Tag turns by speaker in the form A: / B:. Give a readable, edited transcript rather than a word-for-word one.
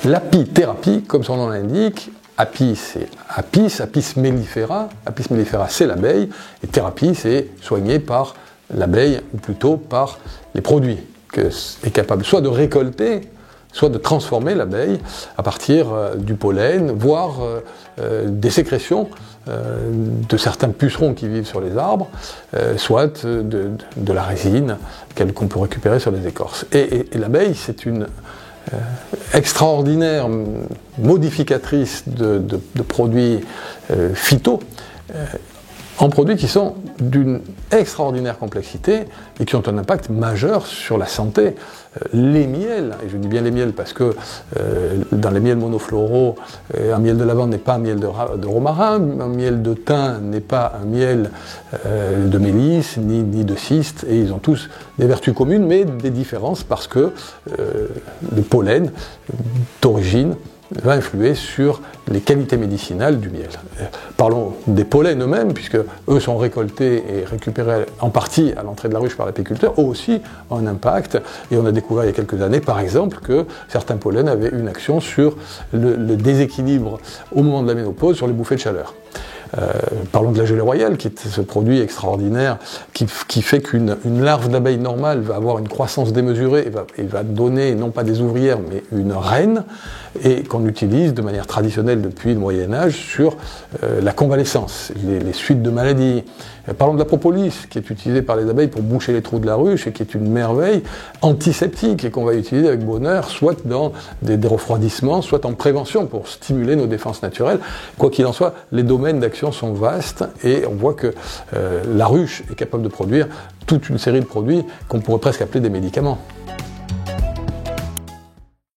A: L'apithérapie, comme son nom l'indique, Apis, c'est Apis mellifera. Apis mellifera, c'est l'abeille. Et thérapie, c'est soigner par l'abeille, ou plutôt par les produits qu'elle est capable soit de récolter, soit de transformer l'abeille à partir du pollen, voire des sécrétions de certains pucerons qui vivent sur les arbres, soit de la résine qu'on peut récupérer sur les écorces. Et l'abeille, c'est une extraordinaire modificatrice de produits phyto, en produits qui sont d'une extraordinaire complexité et qui ont un impact majeur sur la santé. Les miels, et je dis bien les miels parce que dans les miels monofloraux, un miel de lavande n'est pas un miel de romarin, un miel de thym n'est pas un miel de mélisse, ni de cyste, et ils ont tous des vertus communes, mais des différences parce que le pollen d'origine va influer sur les qualités médicinales du miel. Parlons des pollens eux-mêmes, puisque eux sont récoltés et récupérés en partie à l'entrée de la ruche par l'apiculteur, eux aussi ont un impact, et on a découvert il y a quelques années, par exemple, que certains pollens avaient une action sur le déséquilibre au moment de la ménopause, sur les bouffées de chaleur. Parlons de la gelée royale, qui est ce produit extraordinaire qui fait qu'une larve d'abeille normale va avoir une croissance démesurée et va donner non pas des ouvrières mais une reine, et qu'on utilise de manière traditionnelle depuis le Moyen-Âge sur la convalescence, les suites de maladies. Parlons de la propolis, qui est utilisée par les abeilles pour boucher les trous de la ruche et qui est une merveille antiseptique et qu'on va utiliser avec bonheur, soit dans des refroidissements, soit en prévention pour stimuler nos défenses naturelles. Quoi qu'il en soit, les domaines d'action sont vastes et on voit que la ruche est capable de produire toute une série de produits qu'on pourrait presque appeler des médicaments.